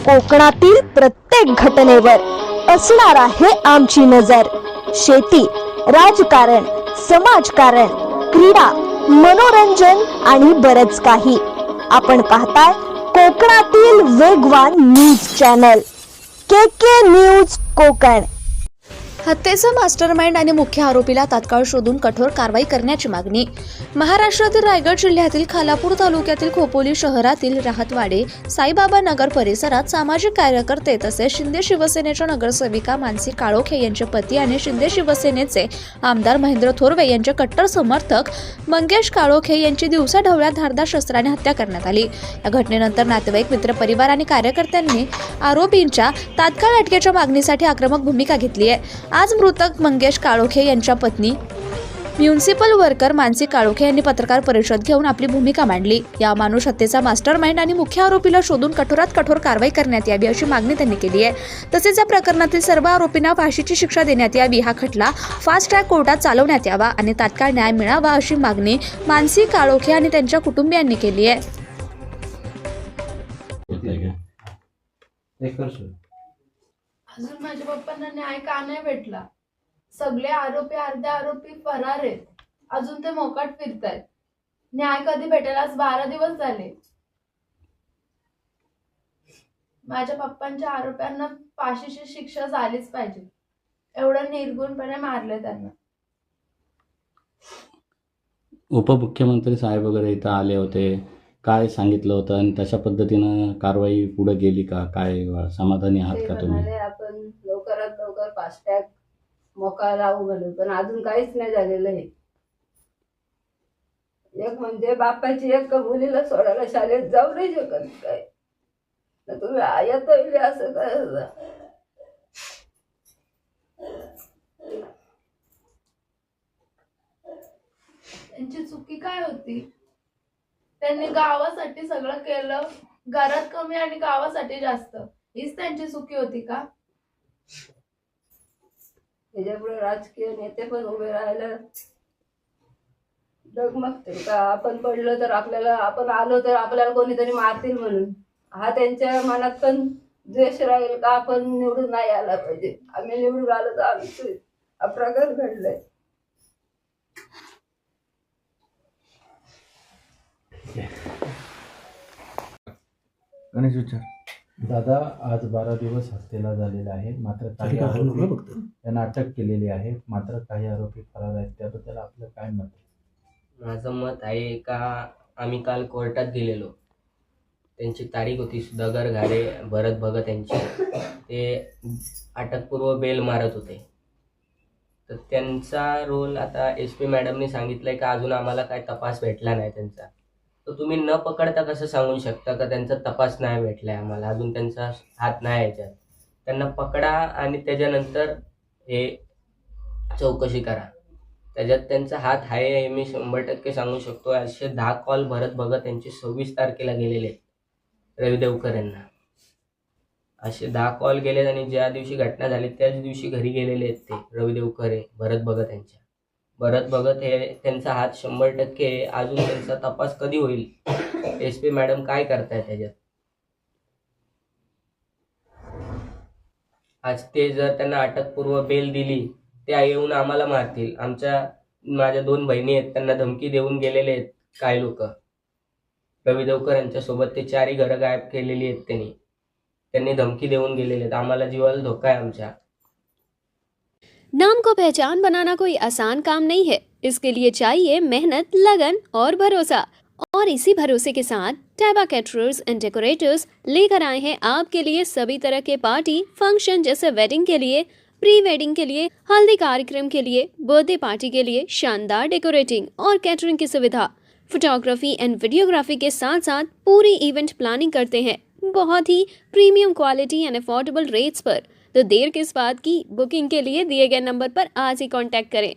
कोकणातील प्रत्येक घटनेवर असणार आहे आमची नजर। शेती, राजकारण, समाजकारण, क्रीडा, मनोरंजन आणि बरंच काही। आपण पाहताय कोकणातील वेगवान news channel KK news Konkan. हत्येचा मास्टरमाइंड आणि मुख्य आरोपीला तात्काळ शोधून कठोर कारवाई करण्याची मागणी। महाराष्ट्रातील रायगड जिल्ह्यातील खालापूर तालुक्यातील खोपोली शहरातील राहतवाडे साईबाबा नगर परिसरात सामाजिक कार्यकर्ते तसेच शिंदे शिवसेनेच्या नगरसेविका मानसी काळोखे यांचे पती आणि शिंदे शिवसेनेचे आमदार महेंद्र थोरवे यांचे कट्टर समर्थक मंगेश काळोखे यांची दिवसाढवळ्या धारदार शस्त्राने हत्या करण्यात आली। या घटनेनंतर नातेवाईक, मित्रपरिवार आणि कार्यकर्त्यांनी आरोपींच्या तात्काळ अटकेच्या मागणीसाठी आक्रमक भूमिका घेतली आहे। आज मृतक मंगेश काळोखे यांच्या पत्नी म्युनिसिपल वर्कर मानसी काळोखे यांनी पत्रकार परिषद घेऊन आपली भूमिका मांडली। या माणूस हत्येचा मास्टरमाइंड आणि मुख्य आरोपीला शोधून कठोरात कठोर कारवाई करण्यात यावी अशी मागणी त्यांनी केली आहे। तसेच या प्रकरणातील सर्व आरोपींना फाशीची शिक्षा देण्यात यावी, हा खटला फास्ट ट्रॅक कोर्टात चालवण्यात यावा आणि तात्काळ न्याय मिळावा अशी मागणी मानसी काळोखे आणि त्यांच्या कुटुंबियांनी केली आहे। अजून माझ्या पप्पांना न्याय का नाही भेटला? सगळे आरोपी, अर्धे आरोपी फरार आहेत, अजून ते मोकाट फिरतायत। न्याय कधी भेटेल? आज 12 दिवस झाले। माझ्या पप्पांच्या आरोप्यांना फाशीची शिक्षा झालीच पाहिजे, एवढं निर्गुणपणे मारले त्यांना। उपमुख्यमंत्री साहेब वगैरे इथं आले होते, काय सांगितलं होतं आणि तशा पद्धतीनं कारवाई पुढे गेली का? काय समाधानी आहात का तुम्ही? आपण लवकरात लवकर फास्टॅग मोका लावू घालू, पण अजून काहीच नाही झालेलं आहे। एक म्हणजे बापाची एक मुलीला सोडायला शाळेत जाऊ नाही शकत काय, तर तुम्ही आयत होईल असं काय? त्यांची चुकी काय होती? त्यांनी गावासाठी सगळं केलं, घरात कमी आणि गावासाठी जास्त, हीच त्यांची चुकी होती का? त्याच्यापुढे राजकीय नेते पण उभे राहायला डगमगते का? आपण पडलो तर आपल्याला, आपण आलो तर आपल्याला कोणीतरी मारतील म्हणून, हा त्यांच्या मनात पण द्वेष राहील का? आपण निवडून नाही आला पाहिजे, आम्ही निवडून आलो तर आमचं हा प्रकार घडलाय। गणेश विचार दादा, आज 12 दिवस हत्येला झालेला आहे, मात्र काही आरोपी यांना अटक केलेली आहे, मात्र काही आरोपी फरार आहेत, त्याबद्दल आपलं काय मत आहे? माझं मत आहे का आम्ही काल कोर्टात गेलेलो, त्यांची तारीख होती सुधाकर घारे, भरत भगत यांची, ते अटकपूर्व बेल मारत होते, तर त्यांचा रोल आता SP मॅडमने सांगितलंय का अजून आम्हाला काय तपास भेटला नाही त्यांचा, तर तुम्ही न पकडता कसं सांगू शकता का त्यांचा तपास नाही भेटलाय आम्हाला, अजून त्यांचा हात नाही याच्यात? त्यांना पकडा आणि त्याच्यानंतर हे चौकशी करा, त्याच्यात त्यांचा हात आहे हे मी 100% सांगू शकतो। असे 10 कॉल भरत भगत यांचे 26 तारखेला गेलेले आहेत रवी देवकर यांना, असे 10 कॉल गेलेत आणि ज्या दिवशी घटना झाली त्याच दिवशी घरी गेलेले आहेत ते रवी देवकर भरत भगत यांच्या। भरत भगत हे त्यांचा हात 100% आहे, अजून त्यांचा तपास कधी होईल? SP मॅडम काय करताय त्याच्यात? आज ते जर त्यांना अटकपूर्व बेल दिली, ते येऊन आम्हाला मारतील। माझ्या 2 बहिणी आहेत, त्यांना धमकी देऊन गेलेले आहेत काही लोक, रवी देवकर यांच्या सोबत ते 4ही घरं गायब केलेली आहेत त्यांनी धमकी देऊन गेलेले आहेत, आम्हाला जीवाला धोका आहे आमच्या। नाम को पहचान बनाना कोई आसान काम नहीं है, इसके लिए चाहिए मेहनत, लगन और भरोसा। और इसी भरोसे के साथ टैबा कैटरर्स एंड डेकोरेटर्स लेकर आए हैं आपके लिए सभी तरह के पार्टी फंक्शन, जैसे वेडिंग के लिए, प्री वेडिंग के लिए, हल्दी कार्यक्रम के लिए, बर्थडे पार्टी के लिए शानदार डेकोरेटिंग और कैटरिंग की सुविधा। फोटोग्राफी एंड वीडियोग्राफी के साथ साथ पूरी इवेंट प्लानिंग करते हैं, बहुत ही premium quality and affordable rates पर। तो देर किस बात की? बुकिंग के लिए दिए गए नंबर पर आज ही कांटेक्ट करें।